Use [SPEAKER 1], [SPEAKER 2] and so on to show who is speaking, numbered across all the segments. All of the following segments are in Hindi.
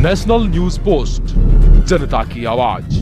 [SPEAKER 1] नेशनल न्यूज पोस्ट, जनता की आवाज।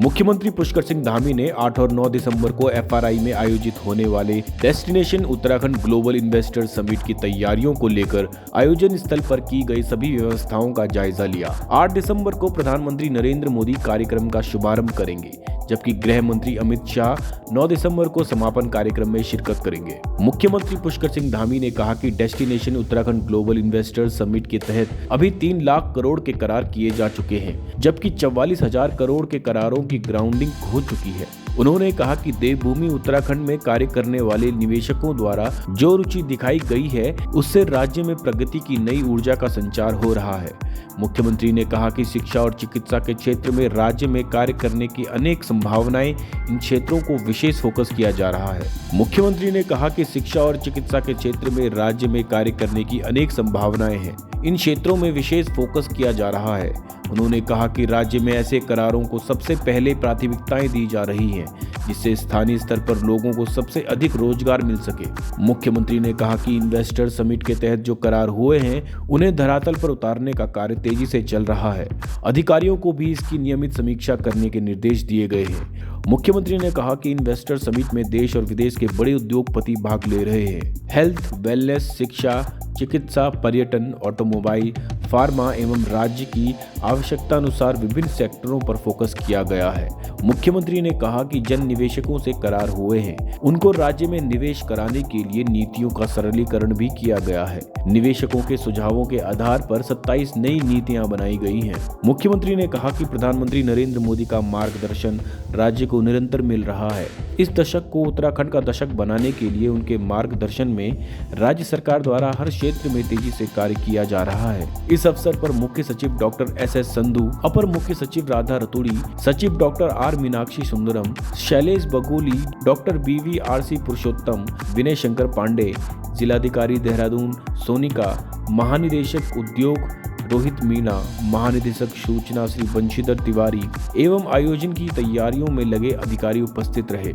[SPEAKER 2] मुख्यमंत्री पुष्कर सिंह धामी ने 8 और 9 दिसंबर को FRI में आयोजित होने वाले destination Uttarakhand global investor summit की तैयारियों को लेकर आयोजन स्थल पर की गई सभी व्यवस्थाओं का जायजा लिया। 8 दिसंबर को प्रधानमंत्री नरेंद्र मोदी कार्यक्रम का शुभारंभ करेंगे, जबकि गृह मंत्री अमित शाह 9 दिसंबर को समापन कार्यक्रम में शिरकत करेंगे। मुख्यमंत्री पुष्कर सिंह धामी ने कहा कि destination Uttarakhand global investor summit के तहत अभी 3 लाख करोड़ के करार किए जा चुके हैं, जबकि 44,000 करोड़ के करारों की ग्राउंडिंग हो चुकी है। उन्होंने कहा कि देवभूमि उत्तराखंड में कार्य करने वाले निवेशकों द्वारा जो रुचि दिखाई गई है, उससे राज्य में प्रगति की नई ऊर्जा का संचार हो रहा है। मुख्यमंत्री ने कहा कि शिक्षा और चिकित्सा के क्षेत्र में राज्य में कार्य करने की अनेक संभावनाएं, इन क्षेत्रों को विशेष फोकस किया जा रहा है। मुख्यमंत्री ने कहा कि शिक्षा और चिकित्सा के क्षेत्र में राज्य में कार्य करने की अनेक संभावनाएं हैं, इन क्षेत्रों में विशेष फोकस किया जा रहा है। उन्होंने कहा कि राज्य में ऐसे करारों को सबसे पहले प्राथमिकताएं दी जा रही हैं, जिससे स्थानीय स्तर पर लोगों को सबसे अधिक रोजगार मिल सके। मुख्यमंत्री ने कहा कि इन्वेस्टर समिट के तहत जो करार हुए हैं, उन्हें धरातल पर उतारने का कार्य तेजी से चल रहा है। अधिकारियों को भी इसकी नियमित समीक्षा करने के निर्देश दिए गए हैं। मुख्यमंत्री ने कहा कि इन्वेस्टर समिट में देश और विदेश के बड़े उद्योगपति भाग ले रहे हैं। हेल्थ, वेलनेस, शिक्षा, चिकित्सा, पर्यटन, ऑटोमोबाइल, फार्मा एवं राज्य की आवश्यकता अनुसार विभिन्न सेक्टरों पर फोकस किया गया है। मुख्यमंत्री ने कहा कि जिन निवेशकों से करार हुए हैं, उनको राज्य में निवेश कराने के लिए नीतियों का सरलीकरण भी किया गया है। निवेशकों के सुझावों के आधार पर 27 नई नीतियां बनाई गई हैं। मुख्यमंत्री ने कहा कि प्रधानमंत्री नरेंद्र मोदी का मार्गदर्शन राज्य को निरंतर मिल रहा है। इस दशक को उत्तराखंड का दशक बनाने के लिए उनके मार्गदर्शन में राज्य सरकार द्वारा हर क्षेत्र में तेजी से कार्य किया जा रहा है। इस अवसर पर मुख्य सचिव डॉक्टर SS संधू, अपर मुख्य सचिव राधा रतूड़ी, सचिव doctor R Meenakshi Sundaram, Shailesh Bagoli, doctor BVRC पुरुषोत्तम, विनय शंकर पांडे, जिलाधिकारी देहरादून सोनिका, महानिदेशक उद्योग रोहित मीणा, महानिदेशक सूचना श्री बंशीधर तिवारी एवं आयोजन की तैयारियों में लगे अधिकारी उपस्थित रहे।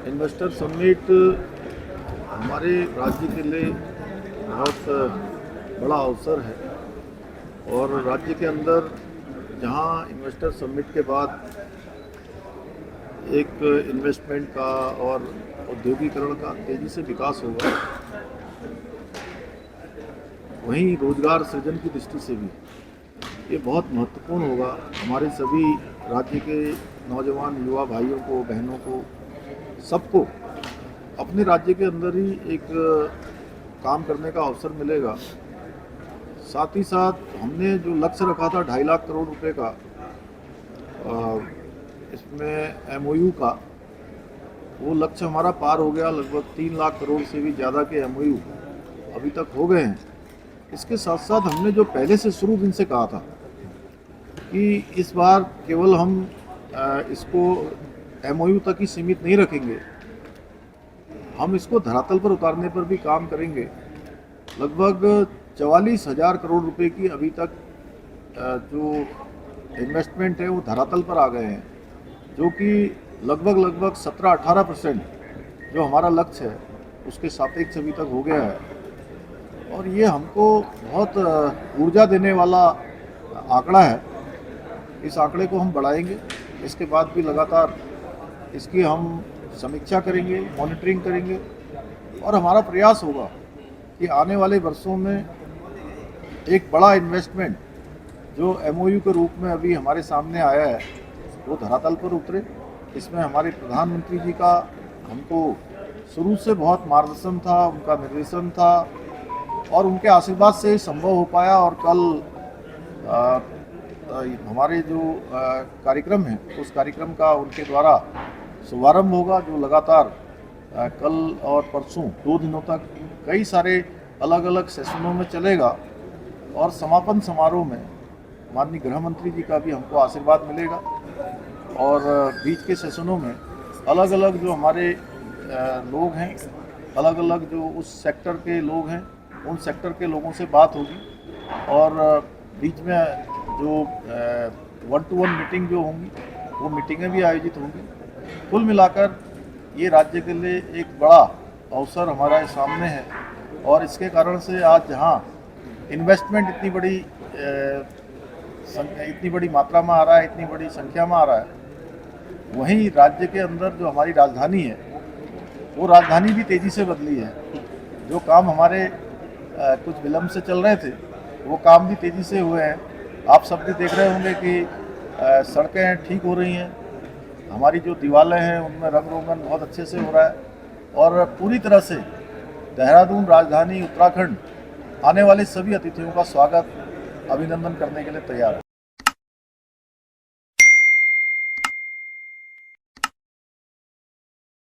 [SPEAKER 3] इन्वेस्टर समिट हमारे राज्य के लिए बहुत बड़ा अवसर है और राज्य के अंदर जहां इन्वेस्टर समिट के बाद एक इन्वेस्टमेंट का और औद्योगिकरण का तेज़ी से विकास होगा, वहीं रोजगार सृजन की दृष्टि से भी ये बहुत महत्वपूर्ण होगा। हमारे सभी राज्य के नौजवान युवा भाइयों को, बहनों को, सबको अपने राज्य के अंदर ही एक काम करने का अवसर मिलेगा। साथ ही साथ हमने जो लक्ष्य रखा था 2.5 लाख करोड़ रुपए का, इसमें MOU का, वो लक्ष्य हमारा पार हो गया। लगभग 3 लाख करोड़ से भी ज़्यादा के MOU अभी तक हो गए हैं। इसके साथ साथ हमने जो पहले से शुरू दिन से कहा था कि इस बार केवल हम इसको MOU तक ही सीमित नहीं रखेंगे, हम इसको धरातल पर उतारने पर भी काम करेंगे। लगभग 44,000 करोड़ रुपए की अभी तक जो इन्वेस्टमेंट है वो धरातल पर आ गए हैं, जो कि लगभग 17-18% जो हमारा लक्ष्य है उसके सापेक्ष अभी तक हो गया है। और ये हमको बहुत ऊर्जा देने वाला आंकड़ा है। इस आंकड़े को हम बढ़ाएंगे। इसके बाद भी लगातार इसकी हम समीक्षा करेंगे, मॉनिटरिंग करेंगे और हमारा प्रयास होगा कि आने वाले वर्षों में एक बड़ा इन्वेस्टमेंट जो MOU के रूप में अभी हमारे सामने आया है वो धरातल पर उतरे। इसमें हमारे प्रधानमंत्री जी का हमको शुरू से बहुत मार्गदर्शन था, उनका निर्देशन था और उनके आशीर्वाद से संभव हो पाया। और कल हमारे जो कार्यक्रम है उस कार्यक्रम का उनके द्वारा शुभारंभ होगा, जो लगातार कल और परसों 2 दिनों तक कई सारे अलग अलग सेशनों में चलेगा। और समापन समारोह में माननीय गृह मंत्री जी का भी हमको आशीर्वाद मिलेगा और बीच के सेशनों में अलग अलग जो हमारे लोग हैं, अलग अलग जो उस सेक्टर के लोग हैं, उन सेक्टर के लोगों से बात होगी और बीच में जो 1-to-1 मीटिंग जो होंगी वो मीटिंगें भी आयोजित होंगी। कुल मिलाकर ये राज्य के लिए एक बड़ा अवसर हमारे सामने है और इसके कारण से आज जहाँ इन्वेस्टमेंट इतनी बड़ी मात्रा में आ रहा है, इतनी बड़ी संख्या में आ रहा है, वहीं राज्य के अंदर जो हमारी राजधानी है वो राजधानी भी तेज़ी से बदली है। जो काम हमारे कुछ विलम्ब से चल रहे थे वो काम भी तेज़ी से हुए हैं। आप सब भी देख रहे होंगे कि सड़कें ठीक हो रही हैं, हमारी जो दीवारें हैं उनमें रंग रोगन बहुत अच्छे से हो रहा है और पूरी तरह से देहरादून राजधानी उत्तराखंड आने वाले सभी अतिथियों का स्वागत अभिनंदन करने के लिए तैयार है।